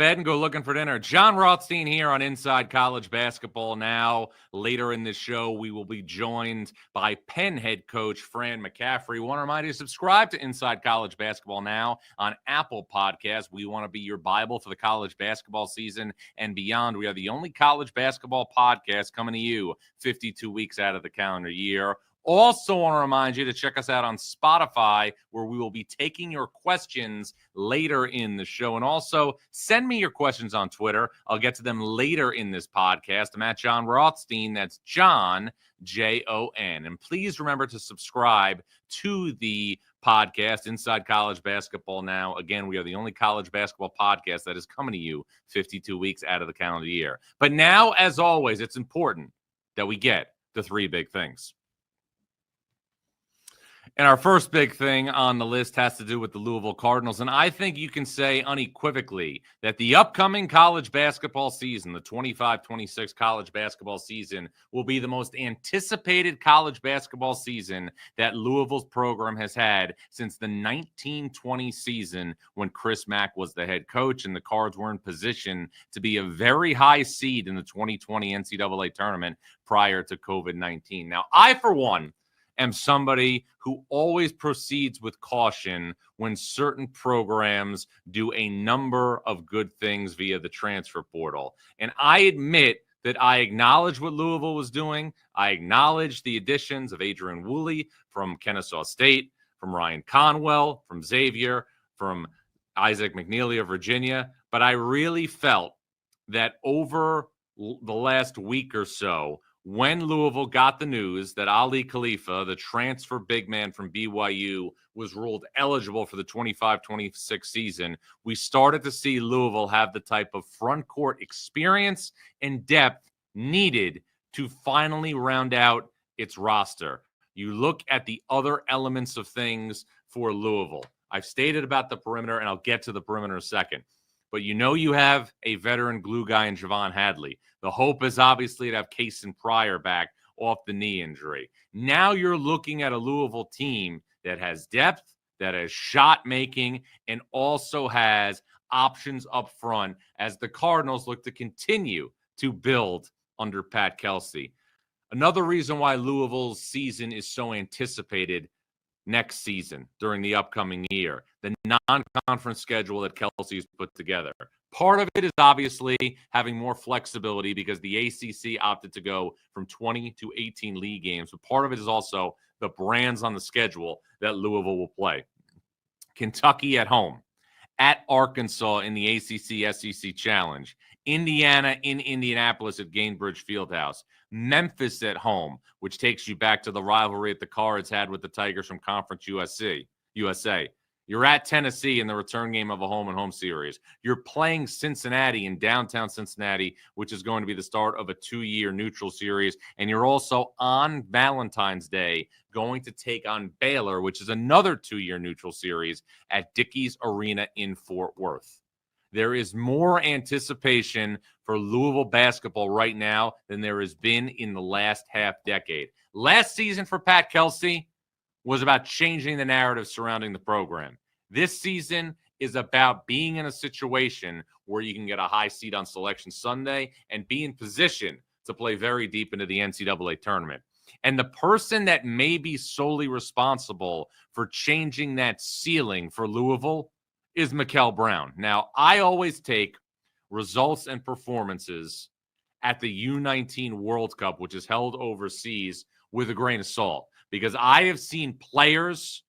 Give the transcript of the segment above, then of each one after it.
bed and go looking for dinner. John Rothstein here on Inside College Basketball Now. Later in this show, we will be joined by Penn head coach Fran McCaffery. Want to remind you to subscribe to Inside College Basketball Now on Apple Podcasts. We want to be your Bible for the college basketball season and beyond. We are the only college basketball podcast coming to you 52 weeks out of the calendar year. Also want to remind you to check us out on Spotify, where we will be taking your questions later in the show. And also send me your questions on Twitter. I'll get to them later in this podcast. I'm at John Rothstein. That's John, Jon. And please remember to subscribe to the podcast, Inside College Basketball Now. Again, we are the only college basketball podcast that is coming to you 52 weeks out of the calendar year. But now, as always, it's important that we get the three big things. And our first big thing on the list has to do with the Louisville Cardinals. And I think you can say unequivocally that the upcoming college basketball season, the 25-26 college basketball season, will be the most anticipated college basketball season that Louisville's program has had since the 1920 season when Chris Mack was the head coach and the Cards were in position to be a very high seed in the 2020 NCAA tournament prior to COVID-19. Now, I, for one, am somebody who always proceeds with caution when certain programs do a number of good things via the transfer portal. And I admit that I acknowledge what Louisville was doing. I acknowledge the additions of Adrian Woolley from Kennesaw State, from Ryan Conwell, from Xavier, from Isaac McNeely of Virginia. But I really felt that over the last week or so, when Louisville got the news that Ali Khalifa, the transfer big man from BYU, was ruled eligible for the 25-26 season, we started to see Louisville have the type of front court experience and depth needed to finally round out its roster. You look at the other elements of things for Louisville. I've stated about the perimeter, and I'll get to the perimeter in a second. But you know you have a veteran glue guy in Javon Hadley. The hope is obviously to have Kason Pryor back off the knee injury. Now you're looking at a Louisville team that has depth, that has shot making, and also has options up front as the Cardinals look to continue to build under Pat Kelsey. Another reason why Louisville's season is so anticipated next season during the upcoming year, the non-conference schedule that Kelsey's put together. Part of it is obviously having more flexibility because the ACC opted to go from 20 to 18 league games. But part of it is also the brands on the schedule that Louisville will play. Kentucky at home, at Arkansas in the ACC SEC Challenge, Indiana in Indianapolis at Gainbridge Fieldhouse, Memphis at home, which takes you back to the rivalry that the Cards had with the Tigers from Conference USA. You're at Tennessee in the return game of a home-and-home series. You're playing Cincinnati in downtown Cincinnati, which is going to be the start of a 2-year neutral series. And you're also on Valentine's Day going to take on Baylor, which is another 2-year neutral series at Dickies Arena in Fort Worth. There is more anticipation for Louisville basketball right now than there has been in the last half decade. Last season for Pat Kelsey was about changing the narrative surrounding the program. This season is about being in a situation where you can get a high seed on Selection Sunday and be in position to play very deep into the NCAA tournament. And the person that may be solely responsible for changing that ceiling for Louisville is Mikel Brown. Now, I always take results and performances at the U19 World Cup, which is held overseas, with a grain of salt, because I have seen players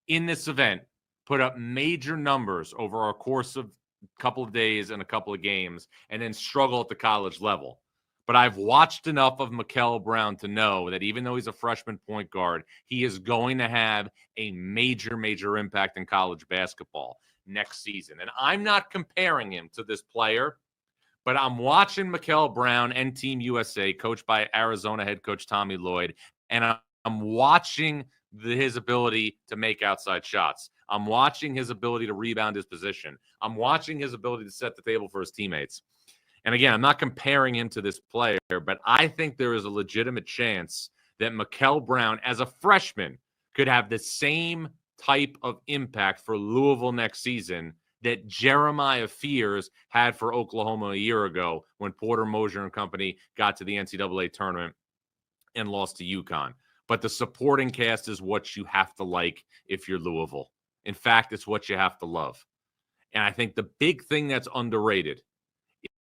in this event put up major numbers over a course of a couple of days and a couple of games and then struggle at the college level. But I've watched enough of Mikel Brown to know that even though he's a freshman point guard, he is going to have a major impact in college basketball next season. And I'm not comparing him to this player, but I'm watching Mikel Brown and Team USA, coached by Arizona head coach Tommy Lloyd, and I'm watching his ability to make outside shots. I'm watching his ability to rebound his position. I'm watching his ability to set the table for his teammates. And again, I'm not comparing him to this player, but I think there is a legitimate chance that Mikel Brown, as a freshman, could have the same type of impact for Louisville next season that Jeremiah Fears had for Oklahoma a year ago when Porter Moser and company got to the NCAA tournament and lost to UConn. But the supporting cast is what you have to like if you're Louisville. In fact, it's what you have to love. And I think the big thing that's underrated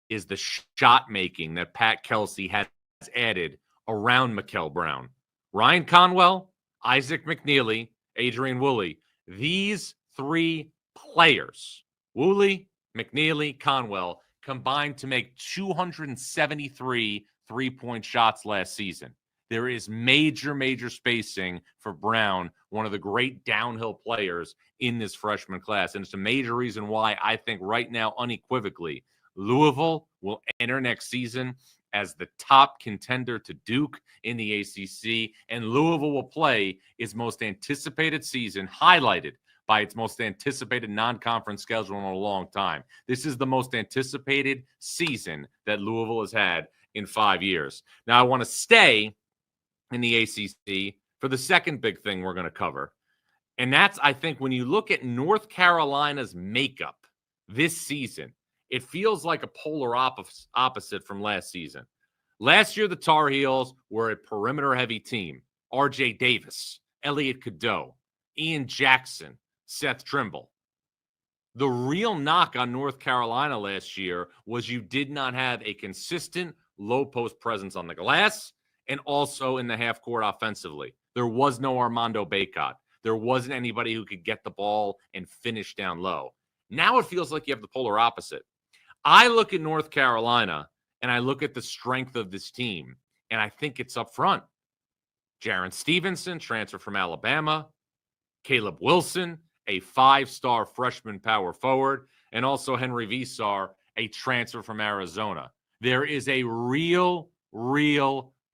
is the shot making that Pat Kelsey has added around Mikal Brown. Ryan Conwell, Isaac McNeely, Adrian Woolley. These three players, Woolley, McNeely, Conwell, combined to make 273 three-point shots last season. There is major spacing for Brown, one of the great downhill players in this freshman class. And it's a major reason why I think right now, unequivocally, Louisville will enter next season as the top contender to Duke in the ACC, and Louisville will play its most anticipated season, highlighted by its most anticipated non-conference schedule in a long time. This is the most anticipated season that Louisville has had in 5 years. Now, I want to stay in the ACC for the second big thing we're going to cover, and that's, I think, when you look at North Carolina's makeup this season, it feels like a polar opposite from last season. Last year, the Tar Heels were a perimeter-heavy team. R.J. Davis, Elliot Cadeau, Ian Jackson, Seth Trimble. The real knock on North Carolina last year was you did not have a consistent low-post presence on the glass and also in the half-court offensively. There was no Armando Bacot. There wasn't anybody who could get the ball and finish down low. Now it feels like you have the polar opposite. I look at North Carolina, and I look at the strength of this team, and I think it's up front. Jaron Stevenson, transfer from Alabama. Caleb Wilson, a 5-star freshman power forward. And also Henry Visar, a transfer from Arizona. There is a real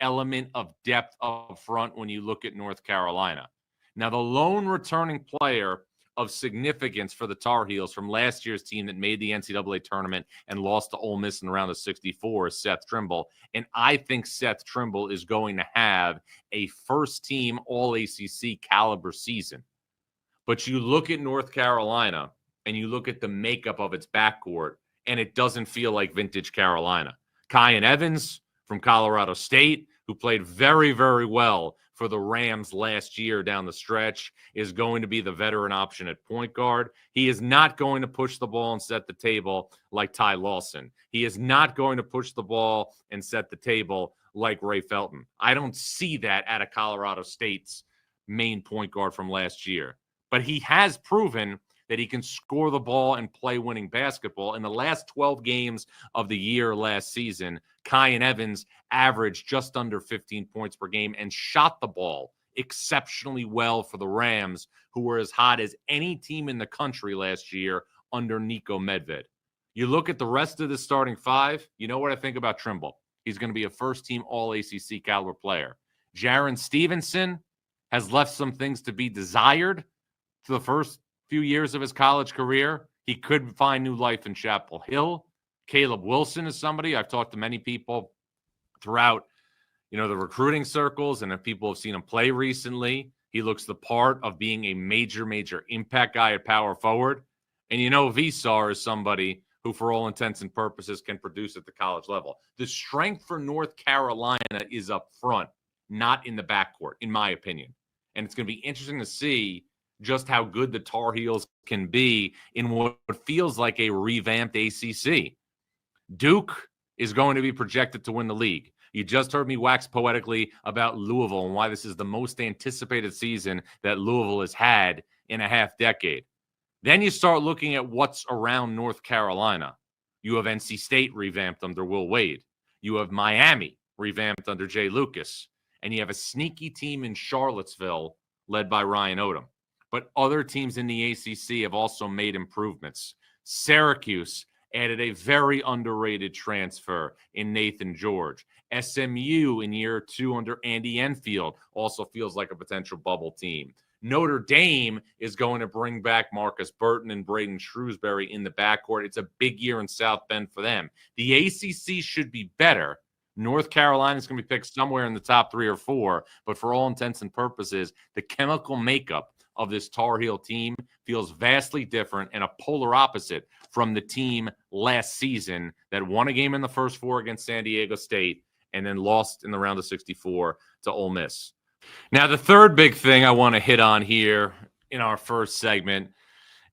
element of depth up front when you look at North Carolina. Now, the lone returning player of significance for the Tar Heels from last year's team that made the NCAA tournament and lost to Ole Miss in the round of 64 is Seth Trimble. And I think Seth Trimble is going to have a first-team All-ACC caliber season. But you look at North Carolina and you look at the makeup of its backcourt, and it doesn't feel like vintage Carolina. Kyan Evans from Colorado State, who played very well for the Rams last year down the stretch, is going to be the veteran option at point guard. He is not going to push the ball and set the table like Ty Lawson. He is not going to push the ball and set the table like Ray Felton. I don't see that out of Colorado State's main point guard from last year. But he has proven that he can score the ball and play winning basketball. In the last 12 games of the year last season, Kyan Evans averaged just under 15 points per game and shot the ball exceptionally well for the Rams, who were as hot as any team in the country last year under Nico Medved. You look at the rest of the starting five, you know what I think about Trimble. He's going to be a first-team All-ACC caliber player. Jaron Stevenson has left some things to be desired to the first few years of his college career. He could find new life in Chapel Hill. Caleb Wilson is somebody I've talked to many people throughout, the recruiting circles, and if people have seen him play recently, he looks the part of being a major impact guy at power forward. And Visar is somebody who, for all intents and purposes, can produce at the college level. The strength for North Carolina is up front, not in the backcourt, in my opinion. And it's going to be interesting to see just how good the Tar Heels can be in what feels like a revamped ACC. Duke is going to be projected to win the league. You just heard me wax poetically about Louisville and why this is the most anticipated season that Louisville has had in a half decade. Then you start looking at what's around North Carolina. You have NC State revamped under Will Wade. You have Miami revamped under Jay Lucas. And you have a sneaky team in Charlottesville led by Ryan Odom. But other teams in the ACC have also made improvements. Syracuse added a very underrated transfer in Nathan George. SMU in year 2 under Andy Enfield also feels like a potential bubble team. Notre Dame is going to bring back Marcus Burton and Braden Shrewsbury in the backcourt. It's a big year in South Bend for them. The ACC should be better. North Carolina is going to be picked somewhere in the top 3 or 4, but for all intents and purposes, the chemical makeup of this Tar Heel team feels vastly different and a polar opposite from the team last season that won a game in the first 4 against San Diego State and then lost in the round of 64 to Ole Miss. Now, the third big thing I want to hit on here in our first segment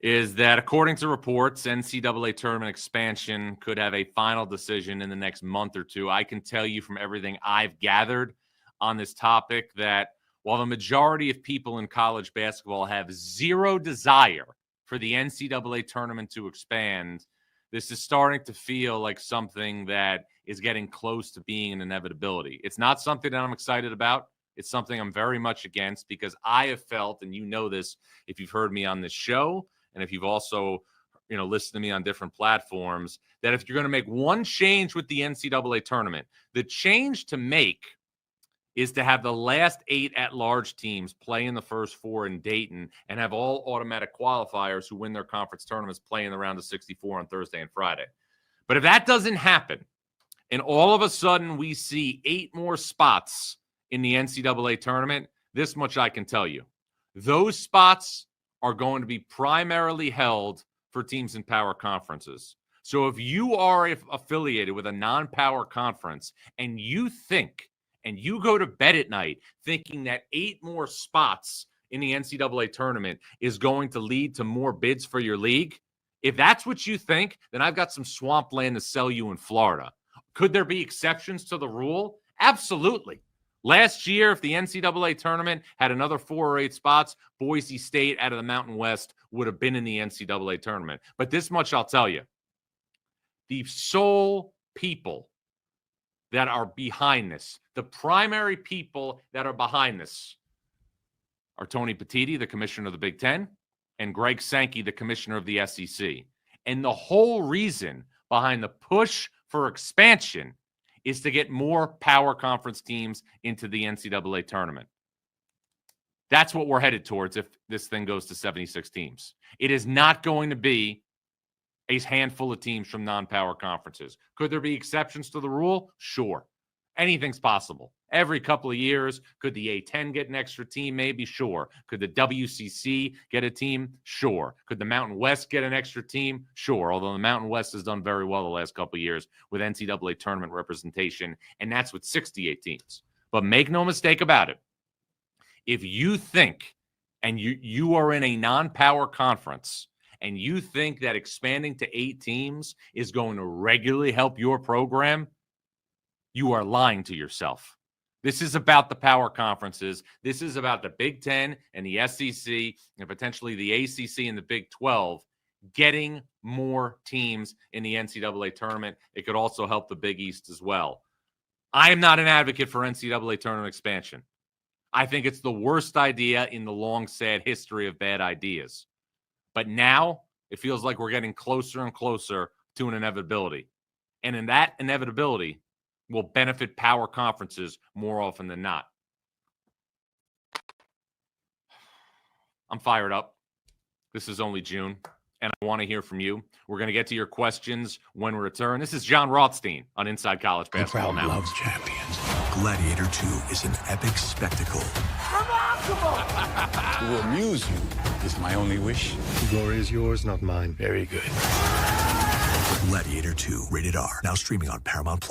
is that, according to reports, NCAA tournament expansion could have a final decision in the next month or two. I can tell you from everything I've gathered on this topic that while the majority of people in college basketball have zero desire for the NCAA tournament to expand, this is starting to feel like something that is getting close to being an inevitability. It's not something that I'm excited about. It's something I'm very much against because I have felt, and you know this if you've heard me on this show, and if you've also, listened to me on different platforms, that if you're going to make one change with the NCAA tournament, the change to make is to have the last 8 at-large teams play in the first 4 in Dayton and have all automatic qualifiers who win their conference tournaments play in the round of 64 on Thursday and Friday. But if that doesn't happen, and all of a sudden we see 8 more spots in the NCAA tournament, this much I can tell you. Those spots are going to be primarily held for teams in power conferences. So if you are affiliated with a non-power conference and you think and you go to bed at night thinking that 8 more spots in the NCAA tournament is going to lead to more bids for your league, if that's what you think, then I've got some swampland to sell you in Florida. Could there be exceptions to the rule? Absolutely. Last year, if the NCAA tournament had another 4 or 8 spots, Boise State out of the Mountain West would have been in the NCAA tournament. But this much I'll tell you. The sole people that are behind this, the primary people that are behind this, are Tony Petitti, the commissioner of the Big Ten, and Greg Sankey, the commissioner of the SEC. And the whole reason behind the push for expansion is to get more power conference teams into the NCAA tournament. That's what we're headed towards if this thing goes to 76 teams. It is not going to be a handful of teams from non-power conferences. Could there be exceptions to the rule? Sure. Anything's possible. Every couple of years, could the A10 get an extra team? Maybe, sure. Could the WCC get a team? Sure. Could the Mountain West get an extra team? Sure. Although the Mountain West has done very well the last couple of years with NCAA tournament representation, and that's with 68 teams. But make no mistake about it. If you think, and you are in a non-power conference, and you think that expanding to 8 teams is going to regularly help your program, you are lying to yourself. This is about the power conferences. This is about the Big Ten and the SEC and potentially the ACC and the Big 12 getting more teams in the NCAA tournament. It could also help the Big East as well. I am not an advocate for NCAA tournament expansion. I think it's the worst idea in the long, sad history of bad ideas. But now it feels like we're getting closer and closer to an inevitability. And in that inevitability will benefit power conferences more often than not. I'm fired up. This is only June, and I want to hear from you. We're going to get to your questions when we return. This is John Rothstein on Inside College Basketball Now. The crowd loves champions. Gladiator 2 is an epic spectacle. Remarkable! To amuse you is my only wish. The glory is yours, not mine. Very good. Gladiator 2, rated R. Now streaming on Paramount+.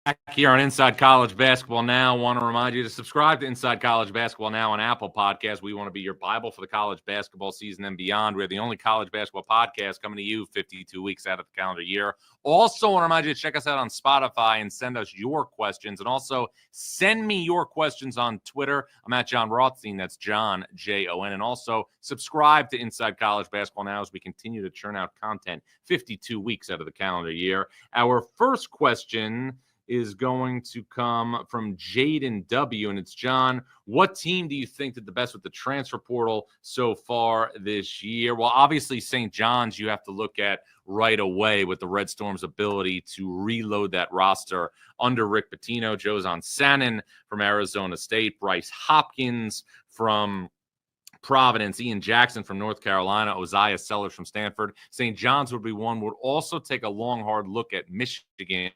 Back here on Inside College Basketball Now, I want to remind you to subscribe to Inside College Basketball Now on Apple Podcasts. We want to be your Bible for the college basketball season and beyond. We're the only college basketball podcast coming to you 52 weeks out of the calendar year. Also want to remind you to check us out on Spotify and send us your questions. And also send me your questions on Twitter. I'm at John Rothstein. That's John, Jon. And also subscribe to Inside College Basketball Now as we continue to churn out content 52 weeks out of the calendar year. Our first question is going to come from Jaden W. And it's, John, what team do you think did the best with the transfer portal so far this year? Well, obviously St. John's you have to look at right away with the Red Storm's ability to reload that roster under Rick Pitino. Jozan Sanin from Arizona State, Bryce Hopkins from Providence, Ian Jackson from North Carolina, Oziah Sellers from Stanford. St. John's would be one. Would also take a long, hard look at Michigan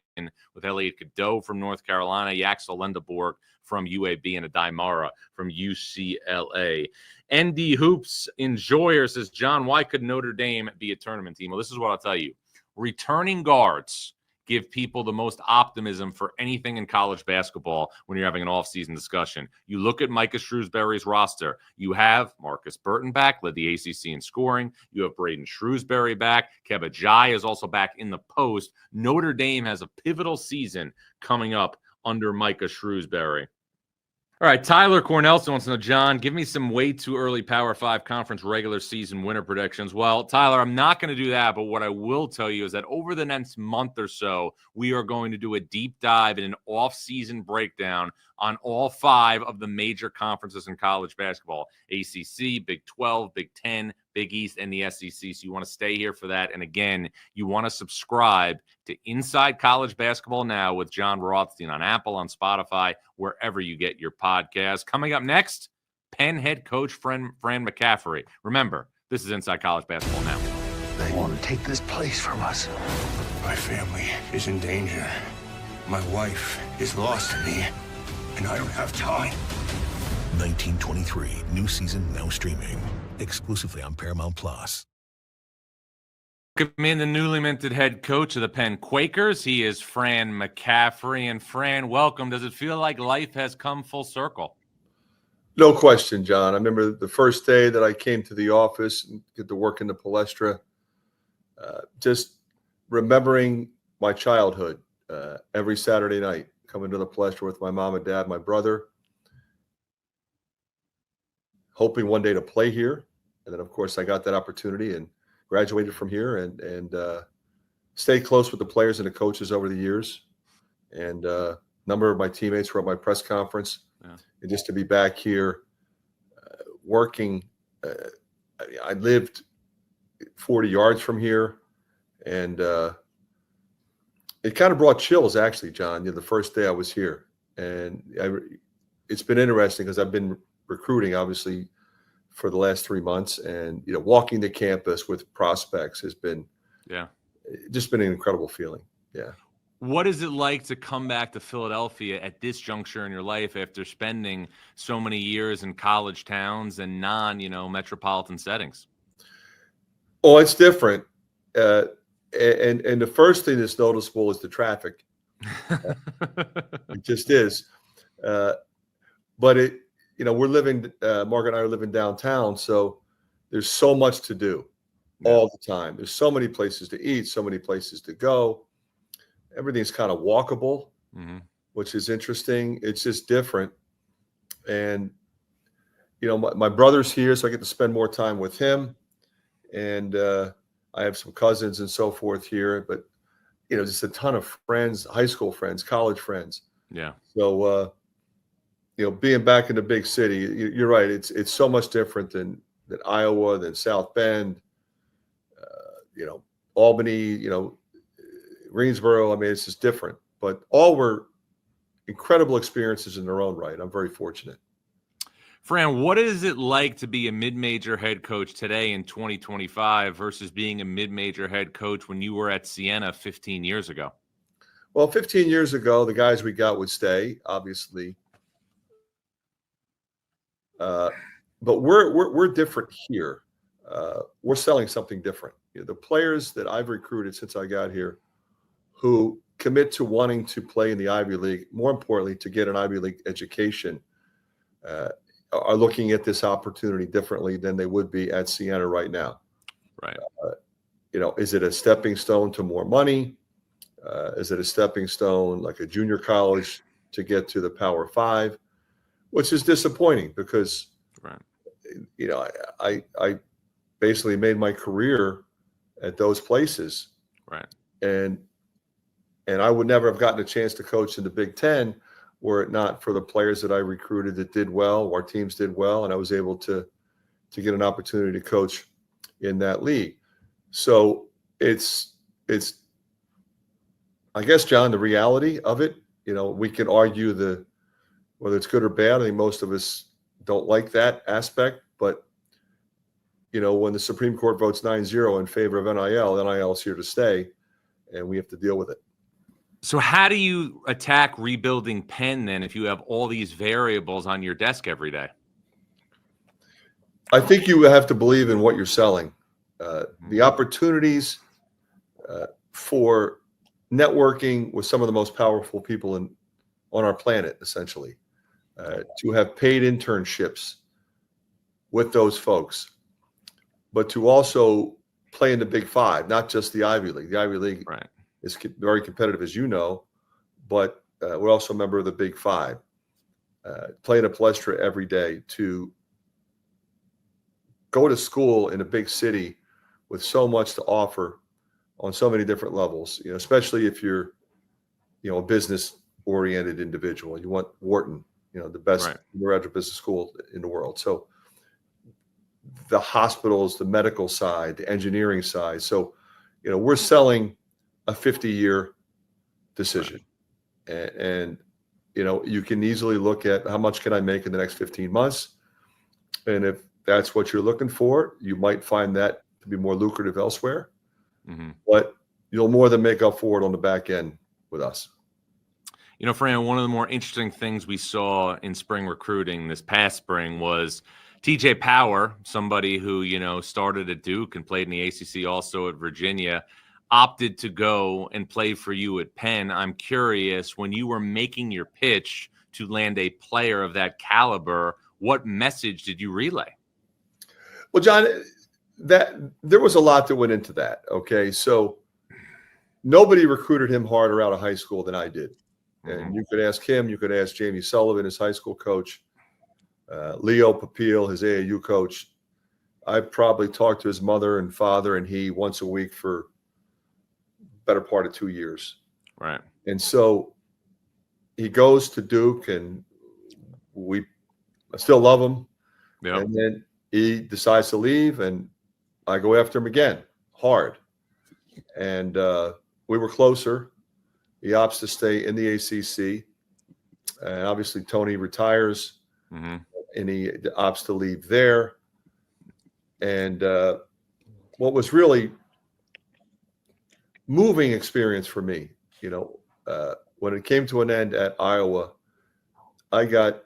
with Elliot Cadeau from North Carolina, Yaxel Lendeborg from UAB, and Adai Mara from UCLA. ND Hoops Enjoyer says, John, why could Notre Dame be a tournament team? Well, this is what I'll tell you. Returning guards give people the most optimism for anything in college basketball when you're having an offseason discussion. You look at Micah Shrewsbury's roster. You have Marcus Burton back, led the ACC in scoring. You have Braden Shrewsbury back. Keba Jai is also back in the post. Notre Dame has a pivotal season coming up under Micah Shrewsbury. All right, Tyler Cornelson wants to know, John, give me some way too early Power 5 conference regular season winner predictions. Well, Tyler, I'm not going to do that, but what I will tell you is that over the next month or so, we are going to do a deep dive and an off-season breakdown on all 5 of the major conferences in college basketball: ACC, Big 12, Big 10, Big East, and the SEC. So you want to stay here for that. And again, you want to subscribe to Inside College Basketball Now with John Rothstein on Apple, on Spotify, wherever you get your podcasts. Coming up next, Penn head coach Fran McCaffery. Remember, this is Inside College Basketball Now. They want to take this place from us. My family is in danger. My wife is lost to me, and I don't have time. 1923, new season now streaming exclusively on Paramount Plus. Welcome in the newly minted head coach of the Penn Quakers. He is Fran McCaffery. And Fran, welcome. Does it feel like life has come full circle? No question, John. I remember the first day that I came to the office and get to work in the Palestra, just remembering my childhood every Saturday night, coming to the Palestra with my mom and dad, my brother, hoping one day to play here. And then, of course, I got that opportunity and graduated from here and stayed close with the players and the coaches over the years. And a number of my teammates were at my press conference. Yeah. And just to be back here working, I lived 40 yards from here. And it kind of brought chills, actually, John, the first day I was here. And it's been interesting because I've been recruiting, obviously, for the last 3 months, and walking the campus with prospects has been just been an incredible feeling. Yeah. What is it like to come back to Philadelphia at this juncture in your life after spending so many years in college towns and metropolitan settings? Oh, it's different. And the first thing that's noticeable is the traffic. It just is. But we're living, Mark and I are living downtown, so there's so much to do all the time. There's so many places to eat, so many places to go. Everything's kind of walkable, which is interesting. It's just different. And, my brother's here, so I get to spend more time with him. And I have some cousins and so forth here, but, just a ton of friends, high school friends, college friends. Yeah. So, being back in the big city, you're right. It's so much different than Iowa, than South Bend, Albany, Greensboro. I mean, it's just different. But all were incredible experiences in their own right. I'm very fortunate. Fran, what is it like to be a mid-major head coach today in 2025 versus being a mid-major head coach when you were at Siena 15 years ago? Well, 15 years ago, the guys we got would stay, obviously. But we're different here. We're selling something different. The players that I've recruited since I got here who commit to wanting to play in the Ivy League, more importantly, to get an Ivy League education, are looking at this opportunity differently than they would be at Siena right now. Right. Is it a stepping stone to more money? Is it a stepping stone like a junior college to get to the Power 5? Which is disappointing because, I basically made my career at those places. Right. And I would never have gotten a chance to coach in the Big Ten were it not for the players that I recruited that did well, our teams did well, and I was able to get an opportunity to coach in that league. So it's I guess, John, the reality of it, we can argue whether it's good or bad. I think most of us don't like that aspect, but when the Supreme Court votes 9-0 in favor of NIL is here to stay, and we have to deal with it. So how do you attack rebuilding Penn then if you have all these variables on your desk every day? I think you have to believe in what you're selling. The opportunities for networking with some of the most powerful people on our planet, essentially, to have paid internships with those folks, but to also play in the Big Five, not just the Ivy League. The Ivy League is very competitive, as you know, but we're also a member of the Big Five. Playing a palestra every day, to go to school in a big city with so much to offer on so many different levels, especially if you're, a business-oriented individual. You want Wharton, the best undergraduate business school in the world. So the hospitals, the medical side, the engineering side. So, we're selling a 50-year decision. And, you can easily look at how much can I make in the next 15 months. And if that's what you're looking for, you might find that to be more lucrative elsewhere. But you'll more than make up for it on the back end with us. Fran, one of the more interesting things we saw in spring recruiting this past spring was TJ Power, somebody who, started at Duke and played in the ACC, also at Virginia, opted to go and play for you at Penn. I'm curious, when you were making your pitch to land a player of that caliber, what message did you relay? Well, John, that there was a lot that went into that. Okay. So nobody recruited him harder out of high school than I did. And you could ask him, you could ask Jamie Sullivan, his high school coach, Leo Papil, his AAU coach. I probably talked to his mother and father and he once a week for better part of 2 years. Right. And so he goes to Duke, and I still love him. Yep. And then he decides to leave, and I go after him again, hard. And we were closer. He opts to stay in the ACC. And obviously Tony retires, and he opts to leave there. And what was really moving experience for me, when it came to an end at Iowa, I got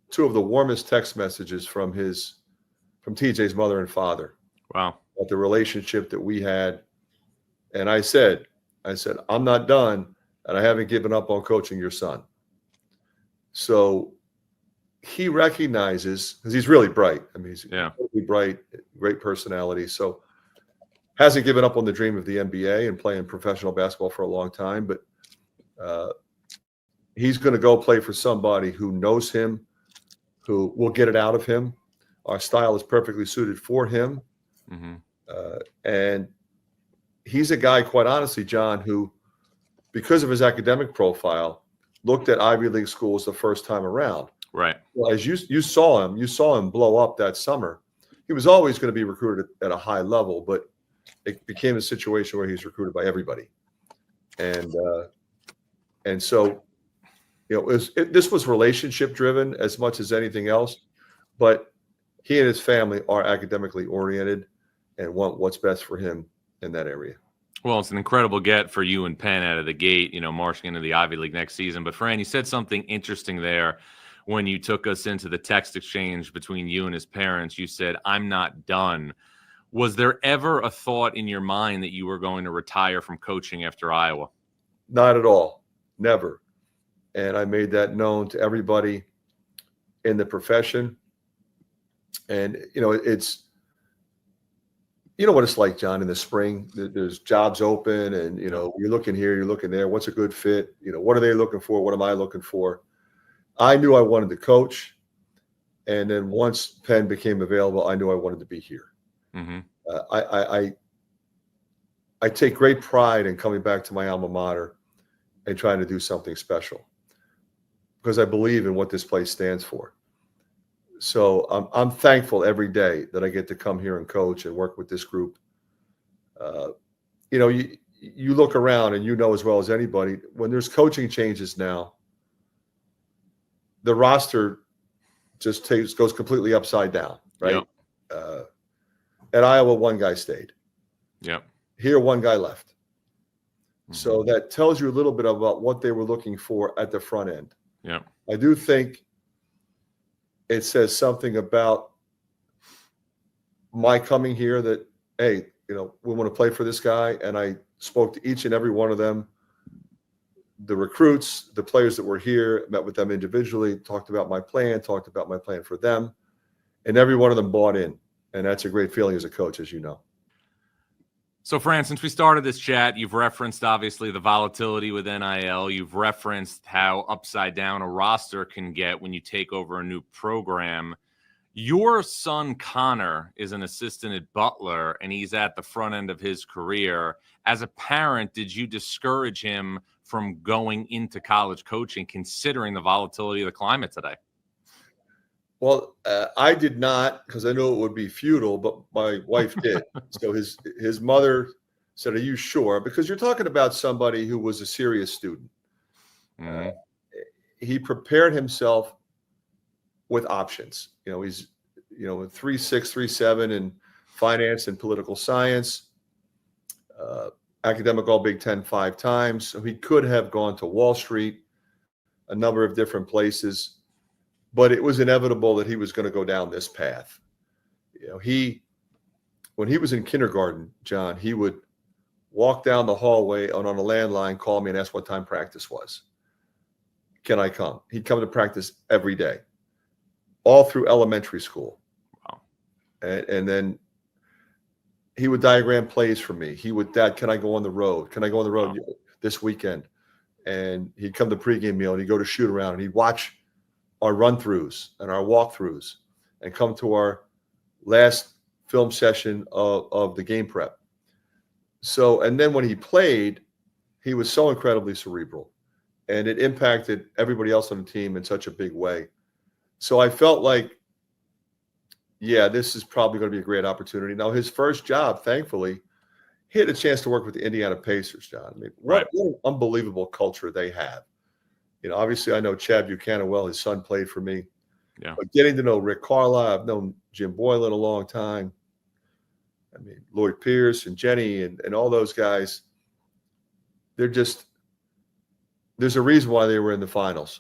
two of the warmest text messages from TJ's mother and father. Wow. About the relationship that we had. And I said, I'm not done, and I haven't given up on coaching your son. So he recognizes, because he's really bright. I mean, he's really bright, great personality. So hasn't given up on the dream of the NBA and playing professional basketball for a long time, but he's going to go play for somebody who knows him, who will get it out of him. Our style is perfectly suited for him. And he's a guy, quite honestly, John, who, because of his academic profile, looked at Ivy League schools the first time around. Right. Well, as you saw him blow up that summer. He was always going to be recruited at a high level, but it became a situation where he's recruited by everybody. And so, this was relationship driven as much as anything else, but he and his family are academically oriented and want what's best for him in that area. Well, it's an incredible get for you and Penn out of the gate, marching into the Ivy League next season. But Fran, you said something interesting there when you took us into the text exchange between you and his parents. You said, "I'm not done." Was there ever a thought in your mind that you were going to retire from coaching after Iowa? Not at all. Never. And I made that known to everybody in the profession. And, it's, what it's like, John, in the spring. There's jobs open and, you're looking here, you're looking there. What's a good fit? What are they looking for? What am I looking for? I knew I wanted to coach. And then once Penn became available, I knew I wanted to be here. I take great pride in coming back to my alma mater and trying to do something special because I believe in what this place stands for. So I'm thankful every day that I get to come here and coach and work with this group. You look around and as well as anybody, when there's coaching changes now, the roster just goes completely upside down, right? Yep. At Iowa, one guy stayed. Yep. Here, one guy left. Mm-hmm. So that tells you a little bit about what they were looking for at the front end. Yep. I do think it says something about my coming here that, hey, we want to play for this guy. And I spoke to each and every one of them, the recruits, the players that were here, met with them individually, talked about my plan for them. And every one of them bought in. And that's a great feeling as a coach, as you know. So, Fran, since we started this chat, you've referenced, obviously, the volatility with NIL. You've referenced how upside down a roster can get when you take over a new program. Your son, Connor, is an assistant at Butler, and he's at the front end of his career. As a parent, did you discourage him from going into college coaching, considering the volatility of the climate today? Well, I did not, because I knew it would be futile, but my wife did. So his mother said, "Are you sure?" Because you're talking about somebody who was a serious student. Mm-hmm. He prepared himself with options. He's 3.6, 3.7 in finance and political science, academic All Big Ten 5 times. So he could have gone to Wall Street, a number of different places. But it was inevitable that he was going to go down this path. When he was in kindergarten, John, he would walk down the hallway and on a landline, call me and ask what time practice was. Can I come? He'd come to practice every day, all through elementary school. Wow. And then he would diagram plays for me. He would, "Dad, can I go on the road? Can I go on the road this weekend?" And he'd come to pregame meal and he'd go to shoot around and he'd watch our run-throughs and our walkthroughs and come to our last film session of the game prep. So, and then when he played, he was so incredibly cerebral, and it impacted everybody else on the team in such a big way. So I felt like, yeah, this is probably going to be a great opportunity. Now, his first job, thankfully, he had a chance to work with the Indiana Pacers, John. I mean, what an unbelievable culture they have. Obviously, I know Chad Buchanan well. His son played for me. Yeah. But getting to know Rick Carlisle, I've known Jim Boylan a long time. I mean, Lloyd Pierce and Jenny and all those guys, there's a reason why they were in the finals.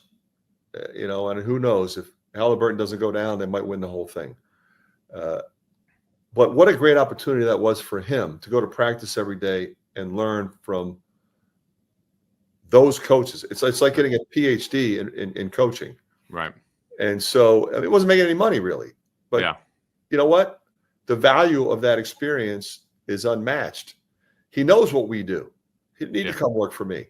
And who knows, if Halliburton doesn't go down, they might win the whole thing. But what a great opportunity that was for him to go to practice every day and learn from those coaches. It's like getting a PhD in coaching. Right. And so it wasn't making any money really. But yeah. You know what? The value of that experience is unmatched. He knows what we do. He didn't need to come work for me.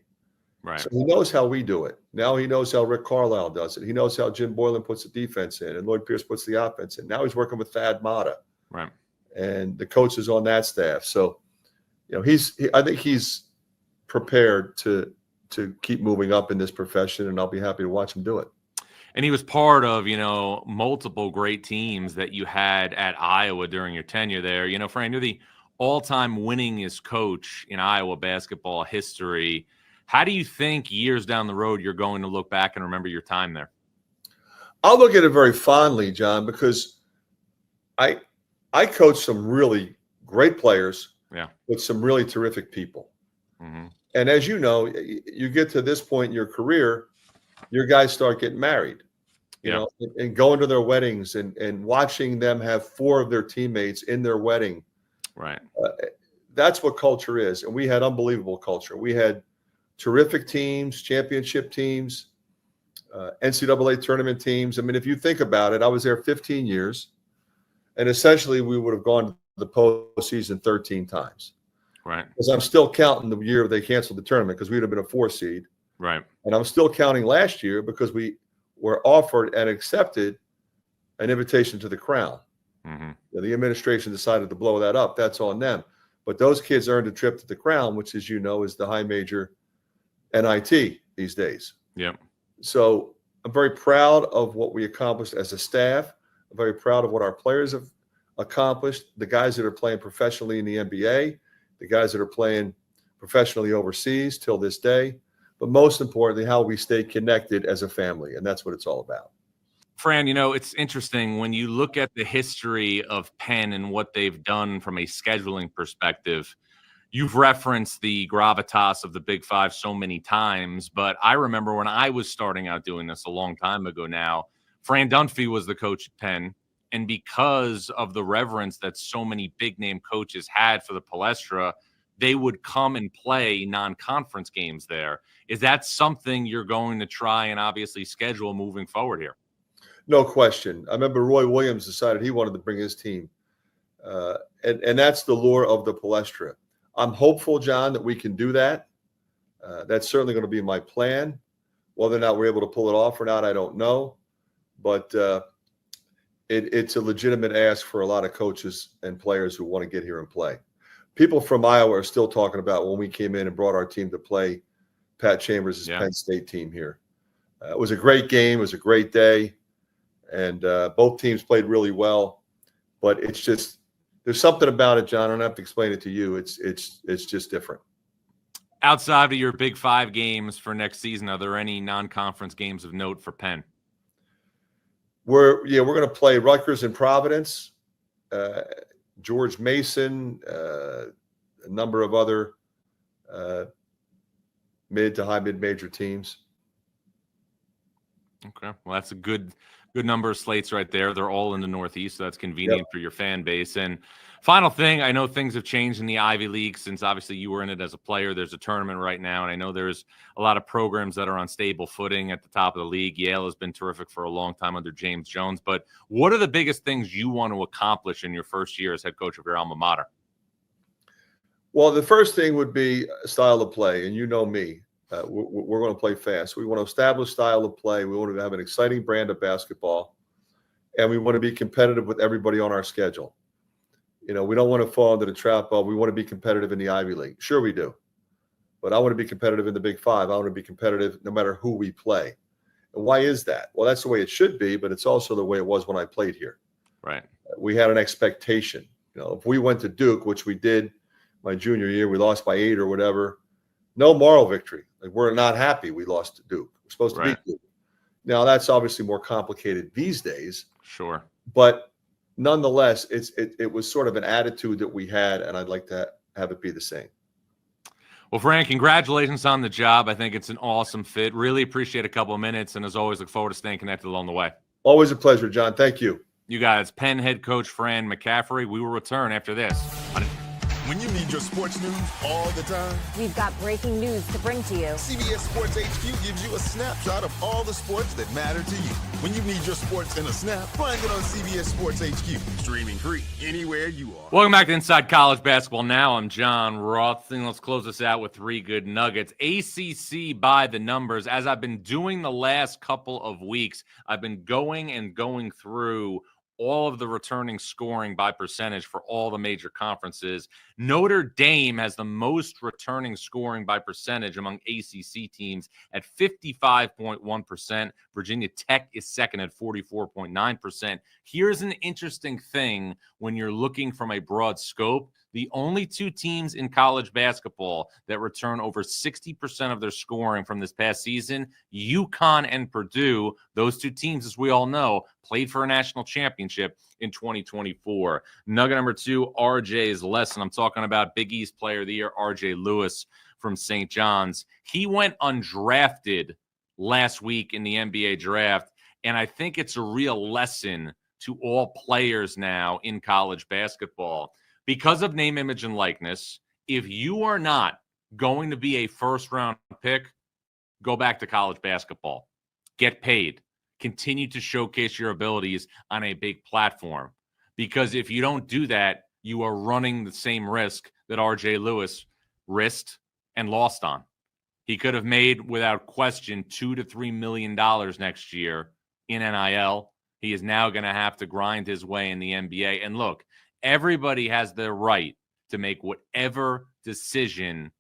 Right. So he knows how we do it. Now he knows how Rick Carlisle does it. He knows how Jim Boylan puts the defense in and Lloyd Pierce puts the offense in. Now he's working with Thad Matta. Right. And the coaches on that staff. So, I think he's prepared to keep moving up in this profession, and I'll be happy to watch him do it. And he was part of, multiple great teams that you had at Iowa during your tenure there. Fran, you're the all-time winningest coach in Iowa basketball history. How do you think years down the road you're going to look back and remember your time there? I'll look at it very fondly, John, because I coached some really great players with some really terrific people. Mm-hmm. And as you know, you get to this point in your career, your guys start getting married, and going to their weddings and watching them have 4 of their teammates in their wedding. Right. That's what culture is. And we had unbelievable culture. We had terrific teams, championship teams, NCAA tournament teams. I mean, if you think about it, I was there 15 years, and essentially we would have gone to the postseason 13 times. Right. Because I'm still counting the year they canceled the tournament because we'd have been a 4 seed. Right. And I'm still counting last year because we were offered and accepted an invitation to the Crown. Mm-hmm. The administration decided to blow that up. That's on them. But those kids earned a trip to the Crown, which, as you know, is the high major NIT these days. Yep. So I'm very proud of what we accomplished as a staff. I'm very proud of what our players have accomplished, the guys that are playing professionally in the NBA, the guys that are playing professionally overseas till this day, but most importantly, how we stay connected as a family. And that's what it's all about. Fran, you know, it's interesting when you look at the history of Penn and what they've done from a scheduling perspective. You've referenced the gravitas of the Big Five so many times, but I remember when I was starting out doing this a long time ago now, Fran Dunphy was the coach at Penn. And because of the reverence that so many big name coaches had for the Palestra, they would come and play non-conference games there. Is that something you're going to try and obviously schedule moving forward here? No question. I remember Roy Williams decided he wanted to bring his team. And that's the lure of the Palestra. I'm hopeful, John, that we can do that. That's certainly going to be my plan. Whether or not we're able to pull it off or not, I don't know. But it's a legitimate ask for a lot of coaches and players who want to get here and play. People from Iowa are still talking about when we came in and brought our team to play Pat Chambers' Penn State team here. It was a great game. It was a great day. And both teams played really well. But it's just – there's something about it, John. I don't have to explain it to you. It's just different. Outside of your Big Five games for next season, are there any non-conference games of note for Penn? We're going to play Rutgers and Providence, George Mason, a number of other mid to high mid-major teams. Okay, well, that's a good number of slates right there. They're all in the Northeast, so that's convenient for your fan base. And final thing, I know things have changed in the Ivy League since obviously you were in it as a player. There's a tournament right now, and I know there's a lot of programs that are on stable footing at the top of the league. Yale has been terrific for a long time under James Jones. But what are the biggest things you want to accomplish in your first year as head coach of your alma mater? Well, the first thing would be style of play, and you know me. We're going to play fast. We want to establish style of play. We want to have an exciting brand of basketball, and we want to be competitive with everybody on our schedule. You know, we don't want to fall into the trap of we want to be competitive in the Ivy League. Sure we do. But I want to be competitive in the Big Five. I want to be competitive no matter who we play. And why is that? Well, that's the way it should be, but it's also the way it was when I played here. Right. We had an expectation. You know, if we went to Duke, which we did my junior year, we lost by 8 or whatever. No moral victory. Like, we're not happy we lost to Duke. We're supposed to beat Duke. Now, that's obviously more complicated these days. Sure. But nonetheless, it was sort of an attitude that we had, and I'd like to have it be the same. Well, Frank, congratulations on the job. I think it's an awesome fit. Really appreciate a couple of minutes, and as always, look forward to staying connected along the way. Always a pleasure, John. Thank you. You guys, Penn head coach Fran McCaffery. We will return after this. When you need your sports news all the time, we've got breaking news to bring to you. CBS Sports HQ gives you a snapshot of all the sports that matter to you. When you need your sports in a snap, find it on CBS Sports HQ. Streaming free anywhere you are. Welcome back to Inside College Basketball Now. I'm John Roth. And let's close this out with 3 good nuggets. ACC by the numbers. As I've been doing the last couple of weeks, I've been going through all of the returning scoring by percentage for all the major conferences. Notre Dame has the most returning scoring by percentage among ACC teams at 55.1%. Virginia Tech is second at 44.9%. Here's an interesting thing when you're looking from a broad scope. The only 2 teams in college basketball that return over 60% of their scoring from this past season, UConn and Purdue, those 2 teams, as we all know, played for a national championship in 2024. Nugget number 2, RJ's lesson. I'm talking about Big East Player of the Year, RJ Lewis from St. John's. He went undrafted last week in the NBA draft, and I think it's a real lesson to all players now in college basketball. Because of name, image, and likeness, if you are not going to be a first-round pick, go back to college basketball. Get paid. Continue to showcase your abilities on a big platform. Because if you don't do that, you are running the same risk that RJ Lewis risked and lost on. He could have made, without question, $2 to $3 million next year in NIL. He is now going to have to grind his way in the NBA. And look, everybody has the right to make whatever decision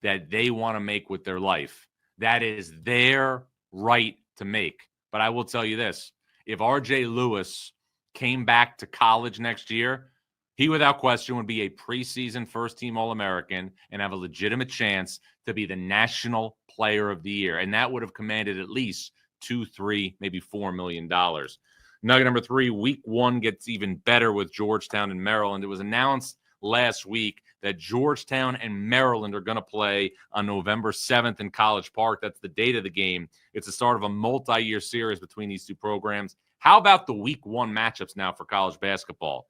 that they want to make with their life. That is their right to make. But I will tell you this, if RJ Lewis came back to college next year, he without question would be a preseason first-team All-American and have a legitimate chance to be the National Player of the Year. And that would have commanded at least $2, $3, maybe $4 million. Nugget number 3, week 1 gets even better with Georgetown and Maryland. It was announced last week that Georgetown and Maryland are going to play on November 7th in College Park. That's the date of the game. It's the start of a multi-year series between these two programs. How about the week 1 matchups now for college basketball?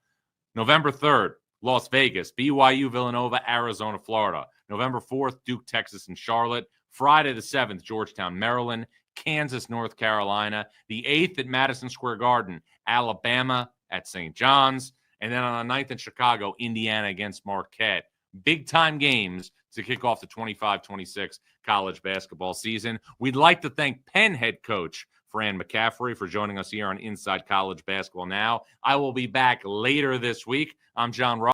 November 3rd, Las Vegas, BYU, Villanova, Arizona, Florida. November 4th, Duke, Texas, and Charlotte. Friday the 7th, Georgetown, Maryland, Kansas, North Carolina. The 8th at Madison Square Garden, Alabama at St. John's. And then on the 9th in Chicago, Indiana against Marquette. Big-time games to kick off the 25-26 college basketball season. We'd like to thank Penn head coach Fran McCaffrey for joining us here on Inside College Basketball Now. I will be back later this week. I'm John Ross.